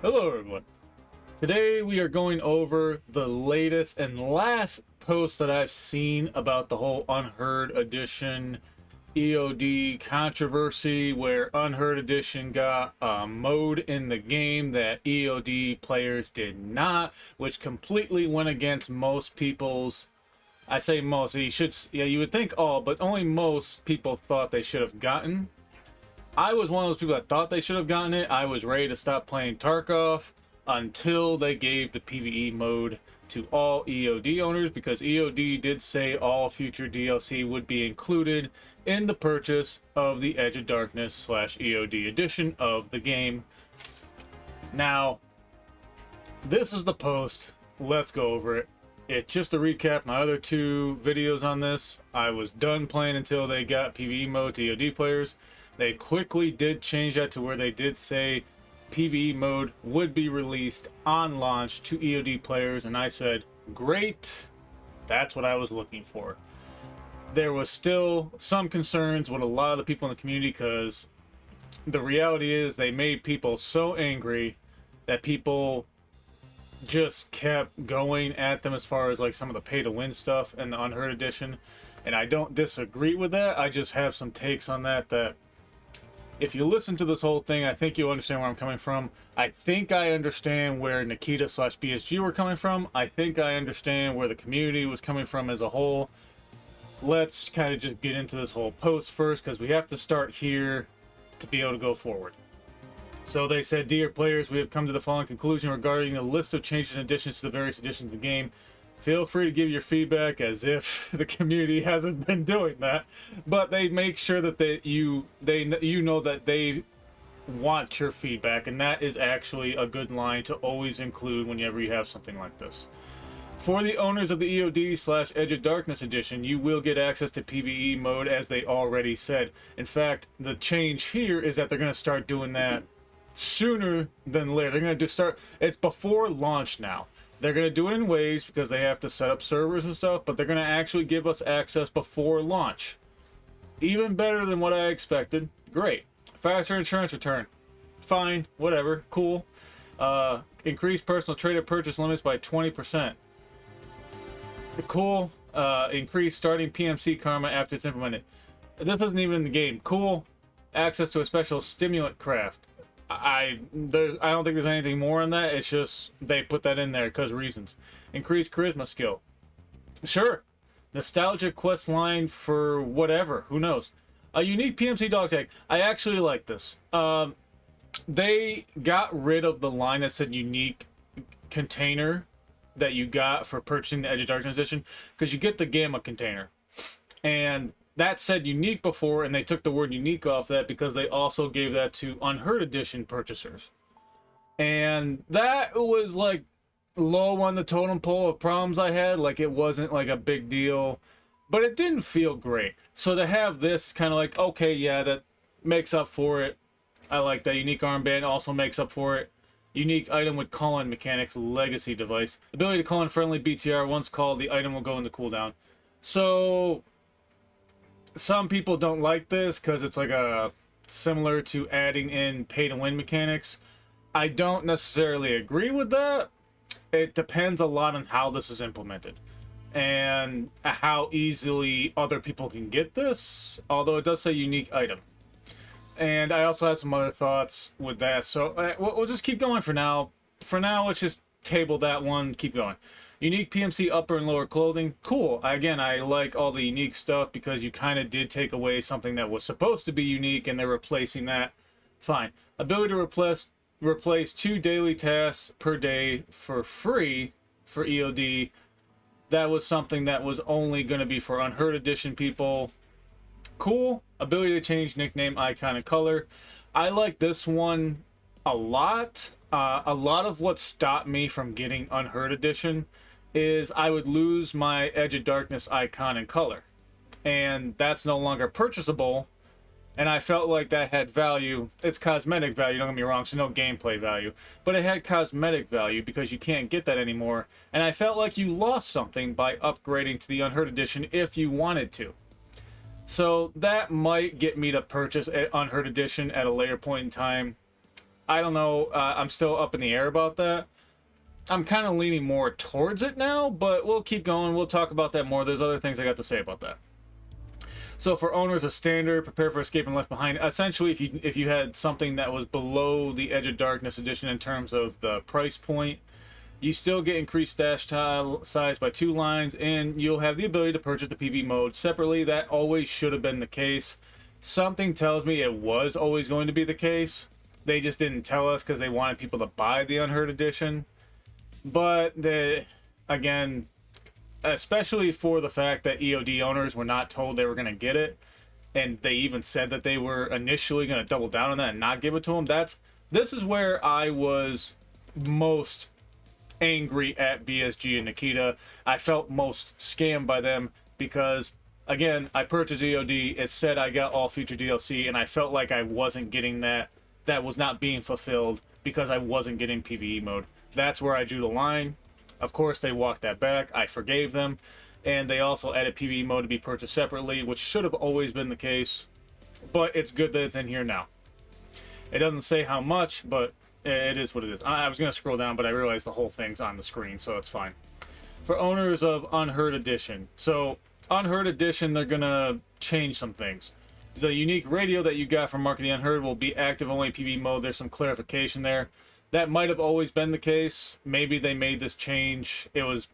Hello everyone. Today we are going over the latest and last post that I've seen about the whole Unheard Edition EOD controversy, where Unheard Edition got a mode in the game that EOD players did not, which completely went against most people's, I say most, you would think all, but only most people thought they should have gotten. I was one of those people that thought they should have gotten it. I was ready to stop playing Tarkov until they gave the PvE mode to all EOD owners, because EOD did say all future DLC would be included in the purchase of the Edge of Darkness / EOD edition of the game. Now, this is the post. Let's go over it. Just to recap my other two videos on this, I was done playing until they got PvE mode to EOD players. They quickly did change that to where they did say PvE mode would be released on launch to EOD players, and I said, great, that's what I was looking for. There was still some concerns with a lot of the people in the community, because the reality is they made people so angry that people just kept going at them as far as like some of the pay to win stuff in the Unheard Edition, and I don't disagree with that. I just have some takes on that if you listen to this whole thing, I think you'll understand where I'm coming from. I think I understand where Nikita / BSG were coming from. I think I understand where the community was coming from as a whole. Let's kind of just get into this whole post first, because we have to start here to be able to go forward. So they said, dear players, we have come to the following conclusion regarding the list of changes and additions to the various editions of the game. Feel free to give your feedback, as if the community hasn't been doing that. But they make sure that you know that they want your feedback, and that is actually a good line to always include whenever you have something like this. For the owners of the EOD / Edge of Darkness edition, you will get access to PvE mode, as they already said. In fact, the change here is that they're going to start doing that sooner than later. They're going to it's before launch now. They're going to do it in waves because they have to set up servers and stuff, but they're going to actually give us access before launch. Even better than what I expected. Great. Faster insurance return. Fine. Whatever. Cool. Increase personal trader purchase limits by 20%. Cool. Increase starting PMC karma after it's implemented. This isn't even in the game. Cool. Access to a special stimulant craft. I don't think there's anything more on that. It's just they put that in there because reasons. Increased charisma skill. Sure. Nostalgia quest line for whatever. Who knows? A unique PMC dog tag. I actually like this. They got rid of the line that said unique container that you got for purchasing the Edge of Darkness edition, because you get the Gamma container. And that said unique before, and they took the word unique off that because they also gave that to Unheard Edition purchasers. And that was like low on the totem pole of problems I had. Like, it wasn't like a big deal, but it didn't feel great. So to have this kind of like, okay, yeah, that makes up for it. I like that. Unique armband also makes up for it. Unique item with call-in mechanics, legacy device. Ability to call in friendly BTR. Once called, the item will go into cooldown. So some people don't like this because it's like similar to adding in pay-to-win mechanics. I don't necessarily agree with that. It depends a lot on how this is implemented and how easily other people can get this, although it does say unique item. And I also have some other thoughts with that, so we'll just keep going for now. For now, let's just table that one, keep going. Unique PMC upper and lower clothing. Cool. Again, I like all the unique stuff because you kind of did take away something that was supposed to be unique and they're replacing that. Fine. Ability to replace 2 daily tasks per day for free for EOD. That was something that was only going to be for Unheard Edition people. Cool. Ability to change nickname, icon, and color. I like this one a lot. A lot of what stopped me from getting Unheard Edition is I would lose my Edge of Darkness icon and color, and that's no longer purchasable, and I felt like that had value. It's cosmetic value, don't get me wrong, so no gameplay value, but it had cosmetic value because you can't get that anymore, and I felt like you lost something by upgrading to the Unheard Edition if you wanted to. So that might get me to purchase Unheard Edition at a later point in time. I don't know. I'm still up in the air about that. I'm kind of leaning more towards it now, but we'll keep going. We'll talk about that more. There's other things I got to say about that. So for owners of standard, prepare for escape and left behind. Essentially, if you had something that was below the Edge of Darkness edition in terms of the price point, you still get increased stash tile size by 2 lines, and you'll have the ability to purchase the PV mode separately. That always should have been the case. Something tells me it was always going to be the case. They just didn't tell us because they wanted people to buy the Unheard Edition. But again, especially for the fact that EOD owners were not told they were going to get it, and they even said that they were initially going to double down on that and not give it to them. This is where I was most angry at BSG and Nikita. I felt most scammed by them because, again, I purchased EOD. It said I got all future DLC, and I felt like I wasn't getting that. That was not being fulfilled because I wasn't getting PvE mode. That's where I drew the line. Of course, they walked that back. I forgave them. And they also added PvE mode to be purchased separately, which should have always been the case. But it's good that it's in here now. It doesn't say how much, but it is what it is. I was going to scroll down, but I realized the whole thing's on the screen, so it's fine. For owners of Unheard Edition. So, Unheard Edition, they're going to change some things. The unique radio that you got from Mark of the Unheard will be active only in PvE mode. There's some clarification there. That might have always been the case. Maybe they made this change. It was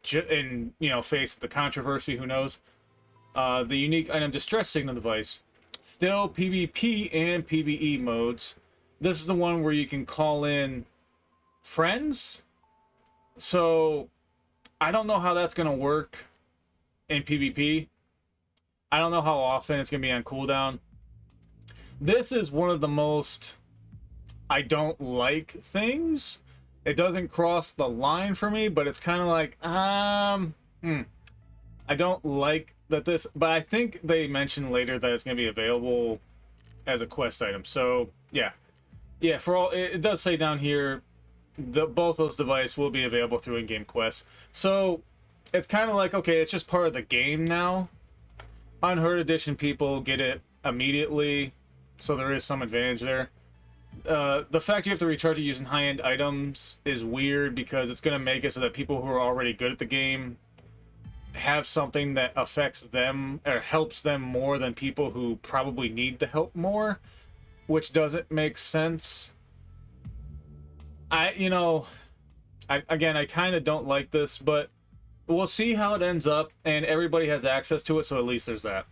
in, face of the controversy. Who knows? The unique item distress signal device. Still PvP and PvE modes. This is the one where you can call in friends. So, I don't know how that's going to work in PvP. I don't know how often it's going to be on cooldown. This is one of the most I don't like things. It doesn't cross the line for me, but it's kind of like, I don't like that this, but I think they mentioned later that it's going to be available as a quest item. So, yeah. Yeah, for all, it does say down here, both those devices will be available through in-game quests. So, it's kind of like, okay, it's just part of the game now. Unheard Edition people get it immediately, so there is some advantage there. The fact you have to recharge it using high-end items is weird because it's going to make it so that people who are already good at the game have something that affects them or helps them more than people who probably need the help more, which doesn't make sense. I kind of don't like this, but we'll see how it ends up, and everybody has access to it, so at least there's that.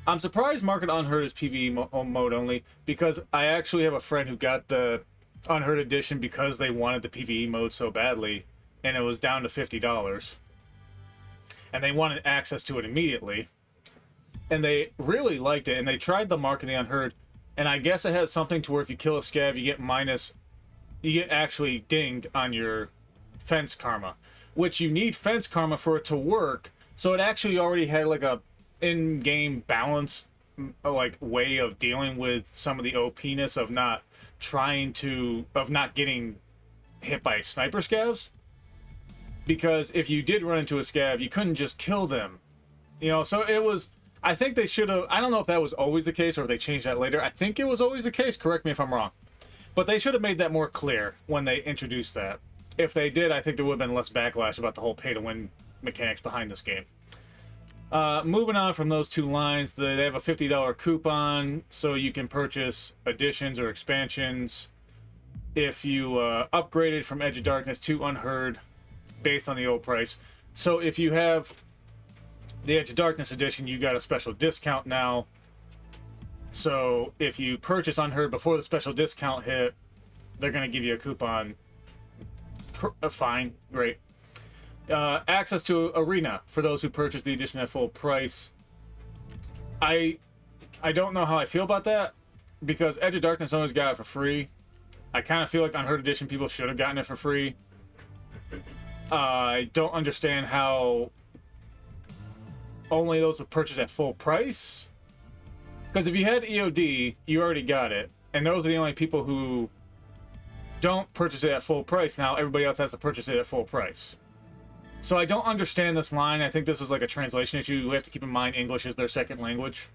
I'm surprised Market Unheard is PvE mode only, because I actually have a friend who got the Unheard Edition because they wanted the PvE mode so badly, and it was down to $50. And they wanted access to it immediately. And they really liked it, and they tried the Mark of the Unheard, and I guess it has something to where if you kill a scav, you get actually dinged on your fence karma, which you need fence karma for it to work, so it actually already had like a in-game balance way of dealing with some of the OP-ness of not getting hit by sniper scavs. Because if you did run into a scav, you couldn't just kill them. So it was, I think they should have, I don't know if that was always the case or if they changed that later. I think it was always the case, correct me if I'm wrong. But they should have made that more clear when they introduced that. If they did, I think there would have been less backlash about the whole pay-to-win mechanics behind this game. Moving on from those 2 lines, they have a $50 coupon, so you can purchase additions or expansions if you upgraded from Edge of Darkness to Unheard based on the old price. So if you have the Edge of Darkness edition, you got a special discount now. So if you purchase Unheard before the special discount hit, they're going to give you a coupon. Fine, great. Access to Arena for those who purchase the edition at full price. I don't know how I feel about that, because Edge of Darkness always got it for free. I kind of feel like Unheard Edition people should have gotten it for free. I don't understand how only those who purchase at full price. Because if you had EOD, you already got it. And those are the only people who don't purchase it at full price. Now everybody else has to purchase it at full price. So I don't understand this line. I think this is like a translation issue. We have to keep in mind English is their second language.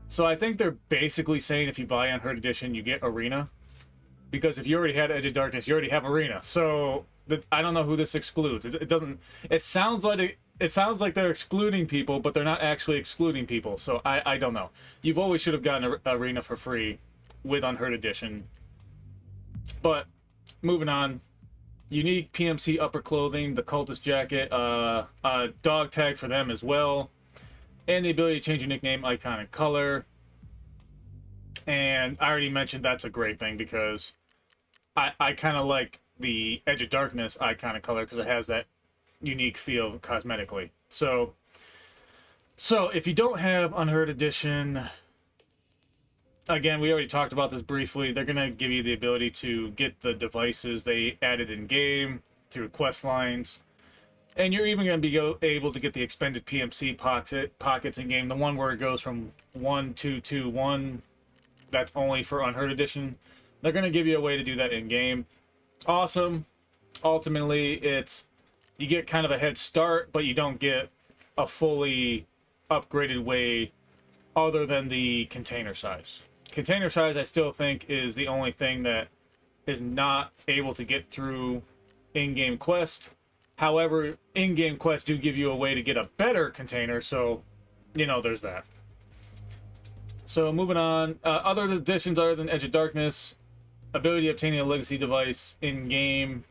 So I think they're basically saying if you buy Unheard Edition, you get Arena. because if you already had Edge of Darkness, you already have Arena. So I don't know who this excludes. It doesn't. It sounds like it sounds like they're excluding people, but they're not actually excluding people. So I don't know. You've always should have gotten Arena for free with Unheard Edition. But moving on, unique PMC upper clothing, the cultist jacket, dog tag for them as well, and the ability to change your nickname, icon, and color. And I already mentioned that's a great thing because I kind of like the Edge of Darkness icon and color because it has that unique feel cosmetically. So if you don't have Unheard Edition, again, we already talked about this briefly. They're going to give you the ability to get the devices they added in game through quest lines. And you're even going to be able to get the expanded PMC pockets in game. The one where it goes from 1, 2, 2, 1. That's only for Unheard Edition. They're going to give you a way to do that in game. Awesome. Ultimately, you get kind of a head start, but you don't get a fully upgraded way other than the container size. Container size, I still think, is the only thing that is not able to get through in-game quest. However, in-game quests do give you a way to get a better container, so, there's that. So, moving on. Other additions other than Edge of Darkness, ability of obtaining a legacy device in-game.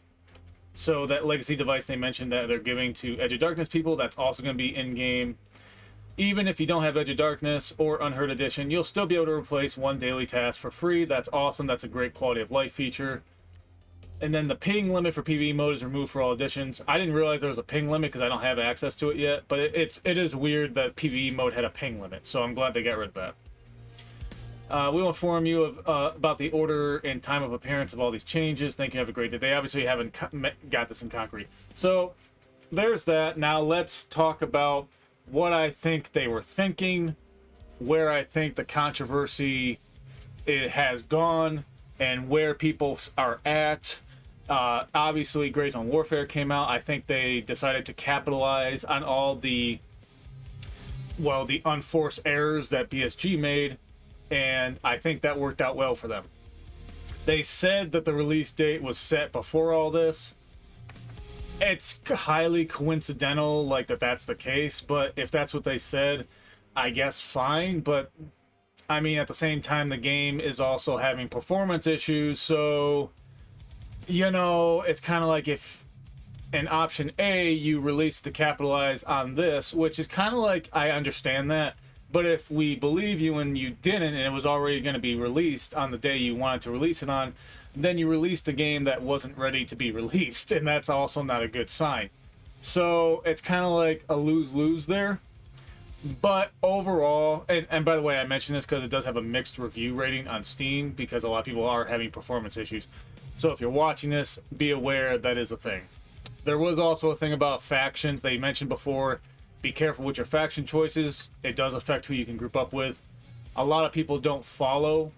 So, that legacy device they mentioned that they're giving to Edge of Darkness people, that's also going to be in-game. Even if you don't have Edge of Darkness or Unheard Edition, you'll still be able to replace one daily task for free. That's awesome. That's a great quality of life feature. And then the ping limit for PvE mode is removed for all editions. I didn't realize there was a ping limit because I don't have access to it yet, but it is weird that PvE mode had a ping limit, so I'm glad they got rid of that. We will inform you about the order and time of appearance of all these changes. Thank you. Have a great day. They obviously haven't got this in concrete. So there's that. Now let's talk about what I think they were thinking, where I think the controversy has gone, and where people are at. Obviously, Grey Zone Warfare came out. I think they decided to capitalize on all the unforced errors that BSG made, and I think that worked out well for them. They said that the release date was set before all this. It's highly coincidental, that's the case, but if that's what they said, I guess fine. But I mean, at the same time, the game is also having performance issues, so it's kind of like if in option A you release to capitalize on this, which is kind of like, I understand that, but if we believe you and you didn't, and it was already going to be released on the day you wanted to release it on, then you released a game that wasn't ready to be released, and that's also not a good sign. So it's kind of like a lose-lose there. But overall, and by the way, I mentioned this because it does have a mixed review rating on Steam because a lot of people are having performance issues. So if you're watching this, be aware that is a thing. There was also a thing about factions they mentioned before. Be careful with your faction choices. It does affect who you can group up with. A lot of people don't follow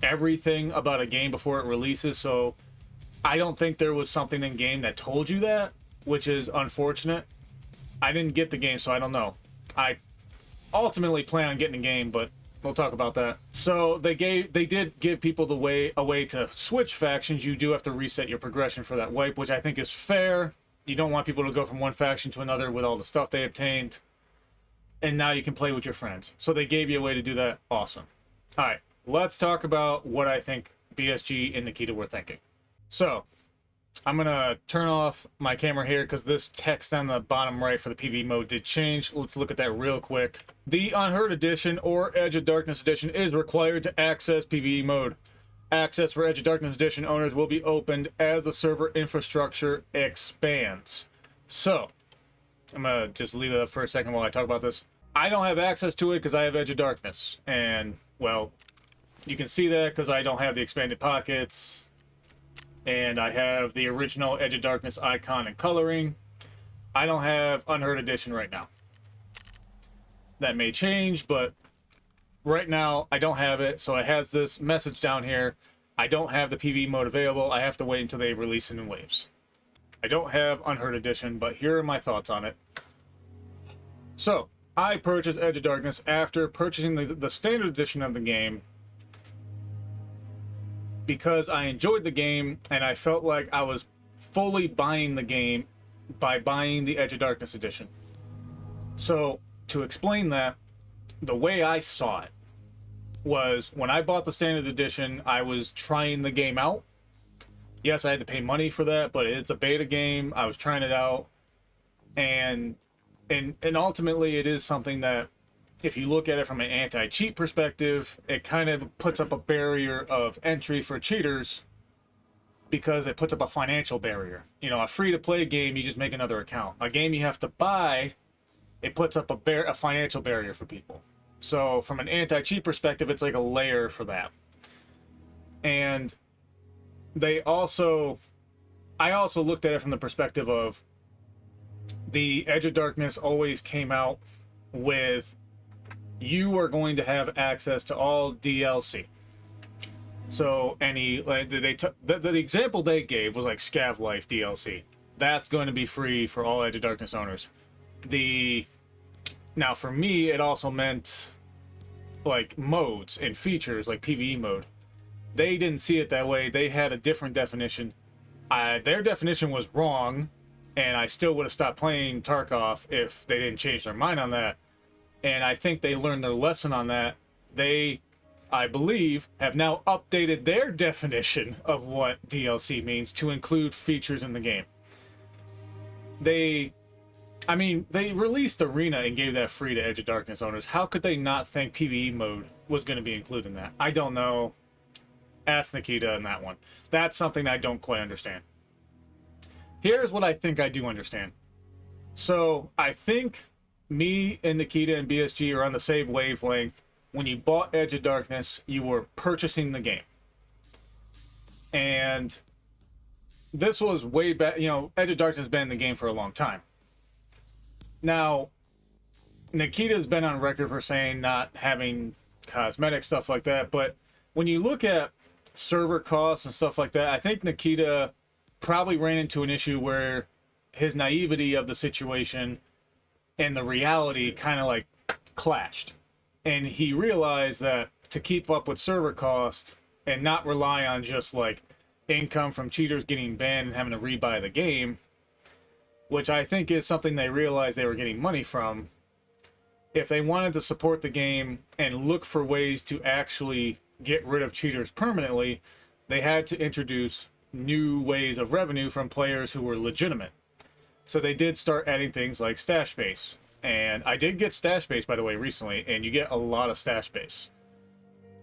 everything about a game before it releases, so I don't think there was something in game that told you that, which is unfortunate. I didn't get the game, so I don't know. I ultimately plan on getting a game, but we'll talk about that. So they did give people a way to switch factions. You do have to reset your progression for that wipe, which I think is fair. You don't want people to go from one faction to another with all the stuff they obtained. And now you can play with your friends. So they gave you a way to do that. Awesome. All right, let's talk about what I think BSG and Nikita were thinking. So I'm going to turn off my camera here because this text on the bottom right for the PvE mode did change. Let's look at that real quick. The Unheard Edition or Edge of Darkness Edition is required to access PvE mode. Access for Edge of Darkness Edition owners will be opened as the server infrastructure expands. So I'm going to just leave it up for a second while I talk about this. I don't have access to it because I have Edge of Darkness. And, well, you can see that because I don't have the expanded pockets. And I have the original Edge of Darkness icon and coloring. I don't have Unheard Edition right now. That may change, but right now I don't have it. So it has this message down here. I don't have the PvE mode available. I have to wait until they release it in waves. I don't have Unheard Edition, but here are my thoughts on it. So I purchased Edge of Darkness after purchasing the standard edition of the game. because I enjoyed the game and I felt like I was fully buying the game by buying the Edge of Darkness edition. So, to explain that, the way I saw it was when I bought the standard edition, I was trying the game out. Yes, I had to pay money for that, but it's a beta game. I was trying it out. And ultimately it is something that, if you look at it from an anti-cheat perspective, it kind of puts up a barrier of entry for cheaters because it puts up a financial barrier. You know, a free-to-play game, you just make another account. A game you have to buy, it puts up a financial barrier for people. So from an anti-cheat perspective, it's like a layer for that. And I also looked at it from the perspective of the Edge of Darkness always came out with, you are going to have access to all DLC. So the example they gave was like Scav Life DLC. That's going to be free for all Edge of Darkness owners. Now for me, it also meant like modes and features like PvE mode. They didn't see it that way. They had a different definition. Their definition was wrong, and I still would have stopped playing Tarkov if they didn't change their mind on that. And I think they learned their lesson on that. They, I believe, have now updated their definition of what DLC means to include features in the game. They released Arena and gave that free to Edge of Darkness owners. How could they not think PvE mode was going to be included in that? I don't know. Ask Nikita on that one. That's something I don't quite understand. Here's what I think I do understand. So I think me and Nikita and BSG are on the same wavelength. When you bought Edge of Darkness, you were purchasing the game. And this was way back, you know, Edge of Darkness has been in the game for a long time. Now, Nikita's been on record for saying not having cosmetic stuff like that, but when you look at server costs and stuff like that, I think Nikita probably ran into an issue where his naivety of the situation and the reality kind of like clashed. And he realized that to keep up with server cost and not rely on just like income from cheaters getting banned and having to rebuy the game, which I think is something they realized they were getting money from, if they wanted to support the game and look for ways to actually get rid of cheaters permanently, they had to introduce new ways of revenue from players who were legitimate. So they did start adding things like stash base. And I did get stash base, by the way, recently, and you get a lot of stash base.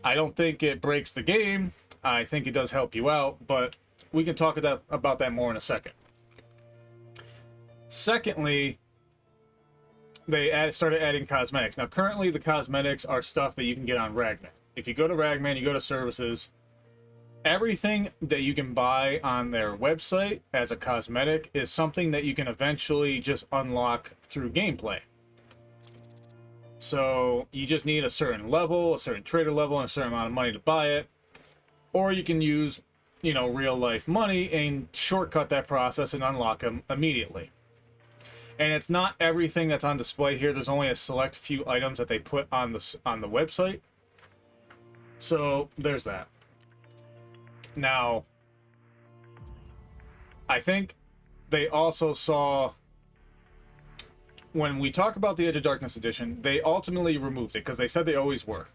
I don't think it breaks the game. I think it does help you out, but we can talk about that more in a second. Secondly, they started adding cosmetics. Now, currently, the cosmetics are stuff that you can get on Ragman. If you go to Ragman, you go to services, everything that you can buy on their website as a cosmetic is something that you can eventually just unlock through gameplay. So you just need a certain level, a certain trader level, and a certain amount of money to buy it. Or you can use, you know, real life money and shortcut that process and unlock them immediately. And it's not everything that's on display here. There's only a select few items that they put on the website. So there's that. Now, I think they also saw, when we talk about the Edge of Darkness edition, they ultimately removed it because they said they always were.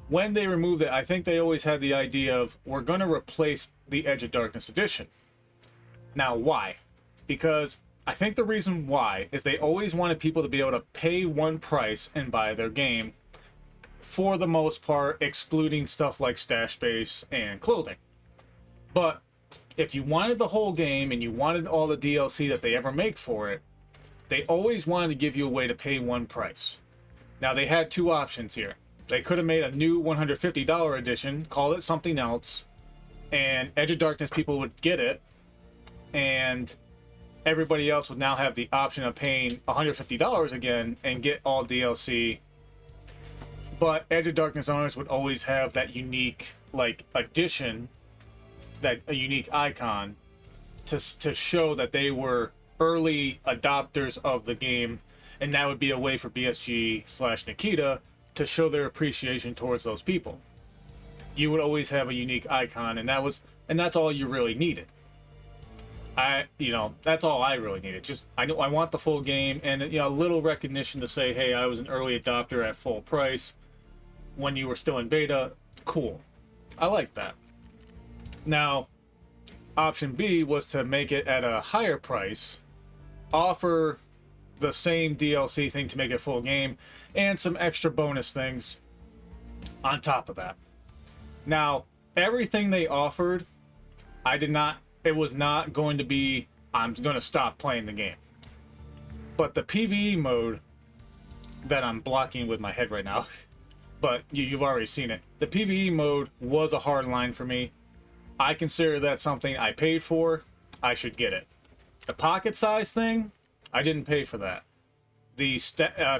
When they removed it, I think they always had the idea of, we're going to replace the Edge of Darkness edition. Now, why? Because I think the reason why is they always wanted people to be able to pay one price and buy their game, for the most part, excluding stuff like stash base and clothing. But if you wanted the whole game and you wanted all the DLC that they ever make for it, they always wanted to give you a way to pay one price. Now, they had two options here. They could have made a new $150 edition, called it something else, and Edge of Darkness people would get it, and everybody else would now have the option of paying $150 again and get all DLC. But Edge of Darkness owners would always have that unique, like, edition, that a unique icon to show that they were early adopters of the game, and that would be a way for BSG / Nikita to show their appreciation towards those people. you would always have a unique icon, and that's all you really needed. That's all I really needed. Just I want the full game, and a little recognition to say, hey, I was an early adopter at full price when you were still in beta. Cool, I like that. Now, option B was to make it at a higher price, offer the same DLC thing to make it full game, and some extra bonus things on top of that. Now, everything they offered, it was not going to be, I'm going to stop playing the game. But the PvE mode that I'm blocking with my head right now, but you've already seen it. The PvE mode was a hard line for me. I consider that something I paid for. I should get it. The pocket size thing, I didn't pay for that. The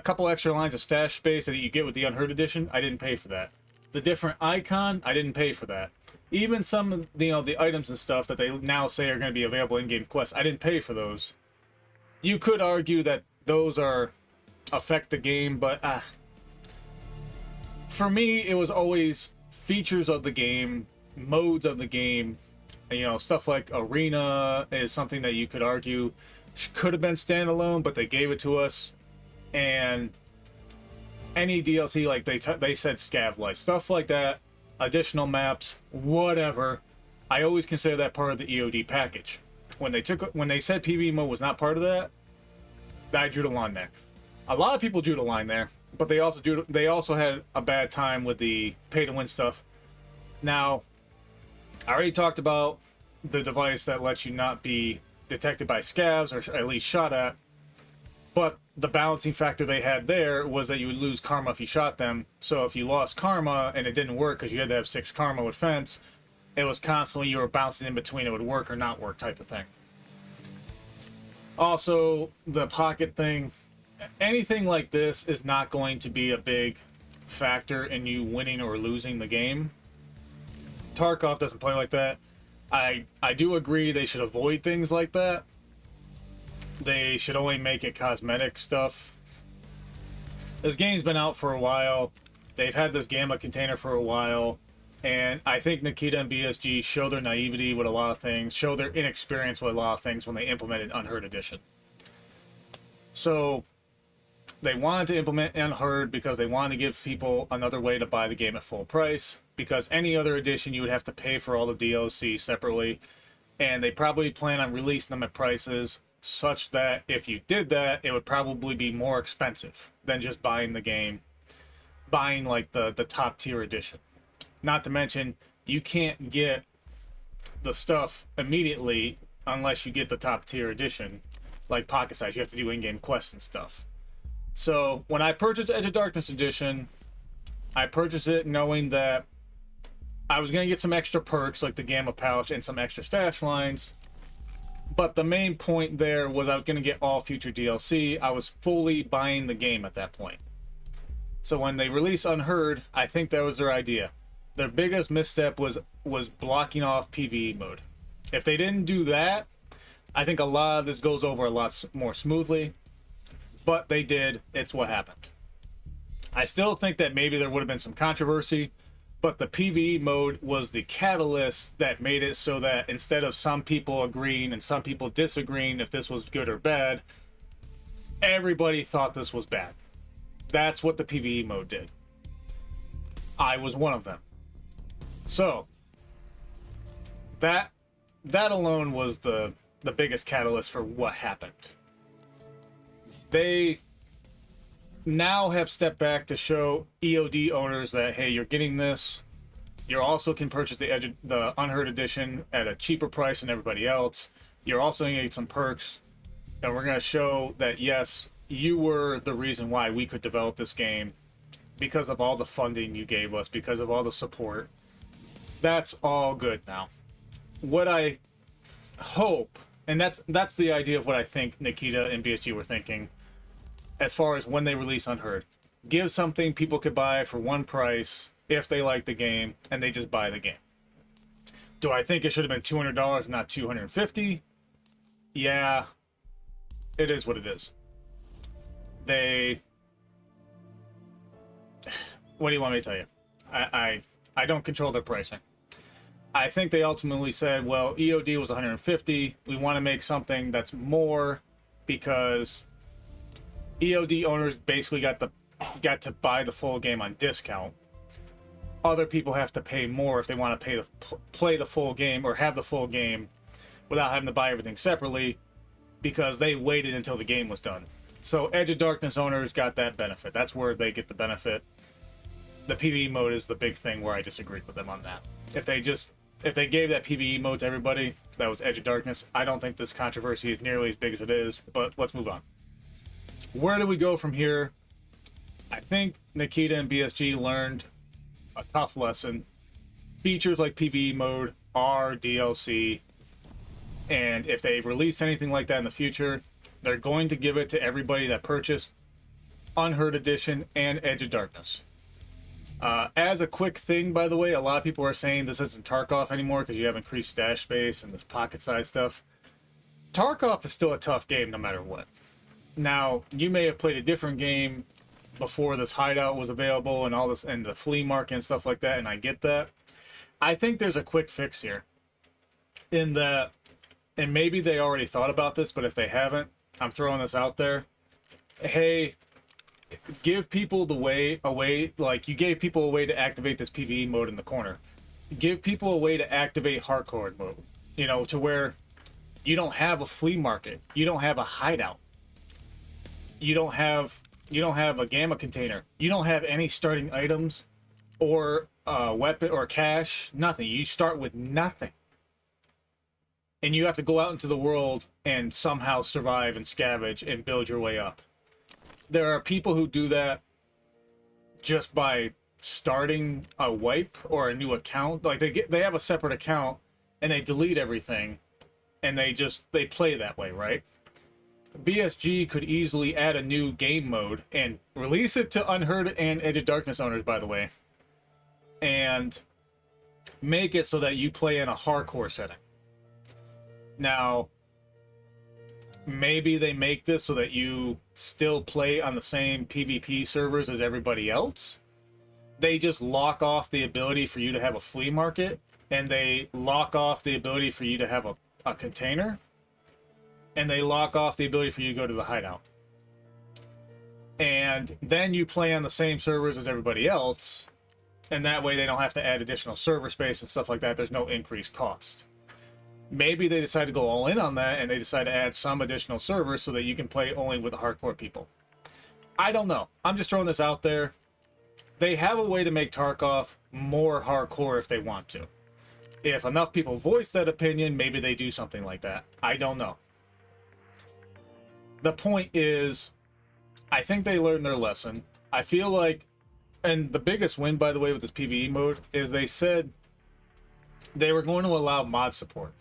couple extra lines of stash space that you get with the Unheard Edition, I didn't pay for that. The different icon, I didn't pay for that. Even some of the items and stuff that they now say are going to be available in-game quests, I didn't pay for those. You could argue that those affect the game, but for me, it was always features of the game, modes of the game. Stuff like Arena is something that you could argue could have been standalone, but they gave it to us. And any DLC, like they said, Scav Life, stuff like that, additional maps, whatever. I always consider that part of the EOD package. When they said PvE mode was not part of that, I drew the line there. A lot of people drew the line there, but they also had a bad time with the pay to win stuff. Now, I already talked about the device that lets you not be detected by scavs, or at least shot at. But the balancing factor they had there was that you would lose karma if you shot them. So if you lost karma and it didn't work because you had to have 6 karma with fence, it was constantly you were bouncing in between it would work or not work type of thing. Also, the pocket thing, anything like this is not going to be a big factor in you winning or losing the game. Tarkov doesn't play like that. I do agree they should avoid things like that. They should only make it cosmetic stuff. This game's been out for a while. They've had this Gamma container for a while. And I think Nikita and BSG show their naivety with a lot of things, show their inexperience with a lot of things when they implemented Unheard Edition. So, they wanted to implement Unheard because they wanted to give people another way to buy the game at full price. Because any other edition, you would have to pay for all the DLC separately. And they probably plan on releasing them at prices such that if you did that, it would probably be more expensive than just buying the game. Buying like the top tier edition. Not to mention, you can't get the stuff immediately unless you get the top tier edition. Like pocket size, you have to do in-game quests and stuff. So when I purchased Edge of Darkness Edition, I purchased it knowing that I was going to get some extra perks like the Gamma Pouch and some extra stash lines. But the main point there was I was going to get all future DLC. I was fully buying the game at that point. So when they released Unheard, I think that was their idea. Their biggest misstep was blocking off PvE mode. If they didn't do that, I think a lot of this goes over a lot more smoothly. But they did. It's what happened. I still think that maybe there would have been some controversy, but the PvE mode was the catalyst that made it so that instead of some people agreeing and some people disagreeing if this was good or bad, everybody thought this was bad. That's what the PvE mode did. I was one of them. So, that alone was the biggest catalyst for what happened. They now have stepped back to show EOD owners that, hey, you're getting this. You also can purchase the Unheard Edition at a cheaper price than everybody else. You're also going to get some perks. And we're going to show that, yes, you were the reason why we could develop this game because of all the funding you gave us, because of all the support. That's all good now. What I hope, and that's the idea of what I think Nikita and BSG were thinking as far as when they release Unheard. Give something people could buy for one price if they like the game, and they just buy the game. Do I think it should have been $200 and not $250? Yeah, it is what it is. What do you want me to tell you? I I don't control their pricing. I think they ultimately said, well, EOD was 150. We want to make something that's more, because EOD owners basically got to buy the full game on discount. Other people have to pay more if they want to play the full game or have the full game without having to buy everything separately, because they waited until the game was done. So Edge of Darkness owners got that benefit. That's where they get the benefit. The PvE mode is the big thing where I disagree with them on that. If they gave that PvE mode to everybody, that was Edge of Darkness, I don't think this controversy is nearly as big as it is, but let's move on. Where do we go from here? I think Nikita and BSG learned a tough lesson. Features like PvE mode are DLC, and if they release anything like that in the future, they're going to give it to everybody that purchased Unheard Edition and Edge of Darkness. As a quick thing, by the way, a lot of people are saying this isn't Tarkov anymore because you have increased stash space and this pocket size stuff. Tarkov is still a tough game no matter what. Now, you may have played a different game before this hideout was available and all this, and the flea market and stuff like that, and I get that. I think there's a quick fix here. In that, and maybe they already thought about this, but if they haven't, I'm throwing this out there. Hey, give people like you gave people a way to activate this PvE mode in the corner. Give people a way to activate hardcore mode. You know, to where you don't have a flea market. You don't have a hideout. You don't have a gamma container. You don't have any starting items or weapon or cash. Nothing. You start with nothing. And you have to go out into the world and somehow survive and scavenge and build your way up. There are people who do that just by starting a wipe or a new account. Like they have a separate account and they delete everything and they play that way, right? BSG could easily add a new game mode and release it to Unheard and Edge of Darkness owners, by the way, and make it so that you play in a hardcore setting. Now, maybe they make this so that you still play on the same PvP servers as everybody else. They just lock off the ability for you to have a flea market, and they lock off the ability for you to have a container, and they lock off the ability for you to go to the hideout. And then you play on the same servers as everybody else, and that way they don't have to add additional server space and stuff like that. There's no increased cost. Maybe they decide to go all in on that and they decide to add some additional servers so that you can play only with the hardcore people. I don't know. I'm just throwing this out there. They have a way to make Tarkov more hardcore if they want to. If enough people voice that opinion, maybe they do something like that. I don't know. The point is, I think they learned their lesson. I feel like, and the biggest win, by the way, with this PvE mode is they said they were going to allow mod support.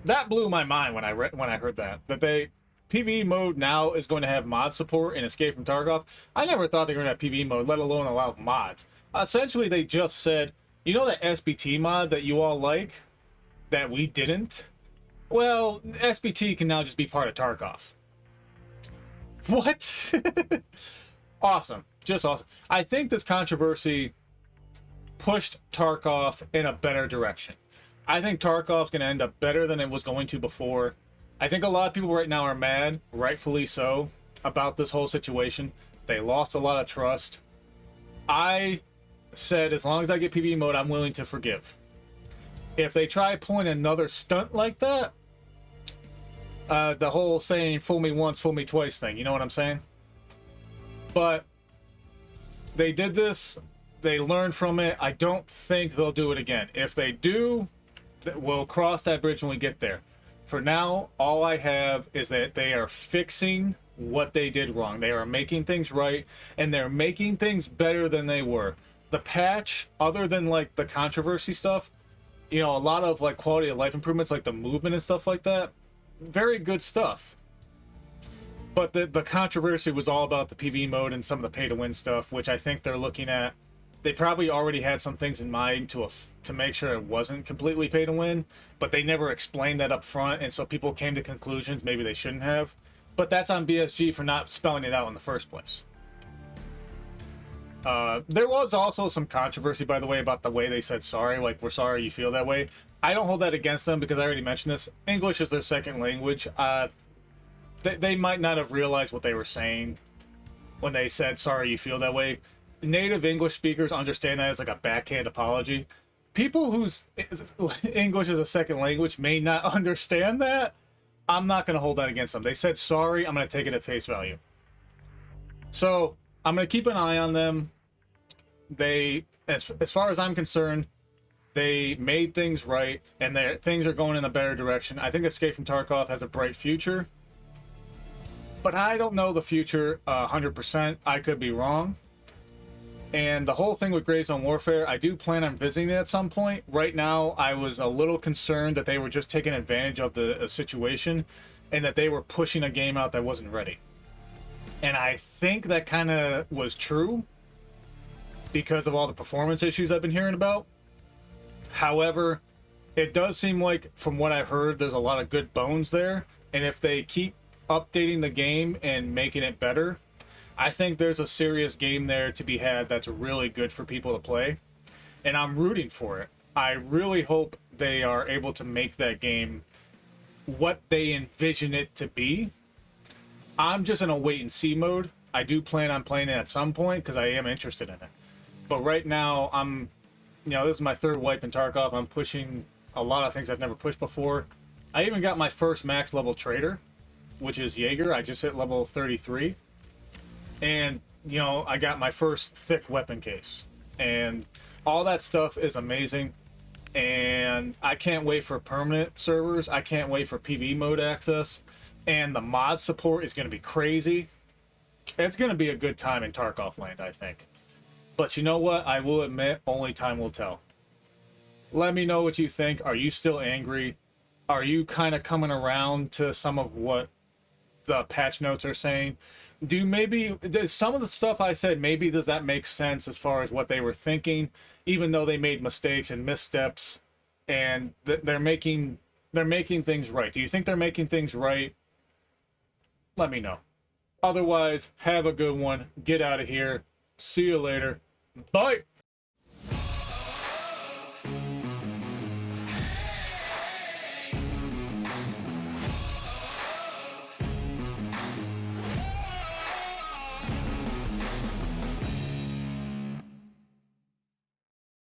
That blew my mind when I heard that PvE mode now is going to have mod support in Escape from Tarkov. I never thought they were going to have PvE mode, let alone allow mods. Essentially, they just said, you know that SBT mod that you all like, that we didn't? Well, SBT can now just be part of Tarkov. What? Awesome. Just awesome. I think this controversy pushed Tarkov in a better direction. I think Tarkov's going to end up better than it was going to before. I think a lot of people right now are mad, rightfully so, about this whole situation. They lost a lot of trust. I said, as long as I get PvE mode, I'm willing to forgive. If they try pulling another stunt like that, the whole saying, fool me once, fool me twice thing, you know what I'm saying? But they did this. They learned from it. I don't think they'll do it again. If they do, we'll cross that bridge when we get there. For now, all I have is that they are fixing what they did wrong. They are making things right, and they're making things better than they were. The patch, other than like the controversy stuff, you know, a lot of like quality of life improvements, like the movement and stuff like that, very good stuff. But the controversy was all about the PvE mode and some of the pay-to-win stuff, which I think they're looking at. They probably already had some things in mind to make sure it wasn't completely pay-to-win, but they never explained that up front, and so people came to conclusions maybe they shouldn't have. But that's on BSG for not spelling it out in the first place. There was also some controversy, by the way, about the way they said sorry. Like, we're sorry you feel that way. I don't hold that against them because I already mentioned this. English is their second language. They might not have realized what they were saying when they said sorry you feel that way. Native English speakers understand that as like a backhand apology. People whose English is a second language may not understand that. I'm not going to hold that against them. They said sorry. I'm going to take it at face value. So I'm going to keep an eye on them. They, as far as I'm concerned, they made things right, and things are going in a better direction. I think Escape from Tarkov has a bright future, but I don't know the future 100%. I could be wrong. And the whole thing with Gray Zone Warfare, I do plan on visiting it at some point. Right now, I was a little concerned that they were just taking advantage of the situation and that they were pushing a game out that wasn't ready. And I think that kind of was true because of all the performance issues I've been hearing about. However, it does seem like, from what I've heard, there's a lot of good bones there. And if they keep updating the game and making it better, I think there's a serious game there to be had that's really good for people to play. And I'm rooting for it. I really hope they are able to make that game what they envision it to be. I'm just in a wait and see mode. I do plan on playing it at some point because I am interested in it. But right now, this is my third wipe in Tarkov. I'm pushing a lot of things I've never pushed before. I even got my first max level trader, which is Jaeger. I just hit level 33. And, I got my first thick weapon case. And all that stuff is amazing. And I can't wait for permanent servers. I can't wait for PvE mode access. And the mod support is going to be crazy. It's going to be a good time in Tarkov land, I think. But you know what? I will admit, only time will tell. Let me know what you think. Are you still angry? Are you kind of coming around to some of what the patch notes are saying? Does some of the stuff I said, maybe does that make sense as far as what they were thinking, even though they made mistakes and missteps, and they're making things right? Do you think they're making things right? Let me know. Otherwise, have a good one. Get out of here. See you later. Bye.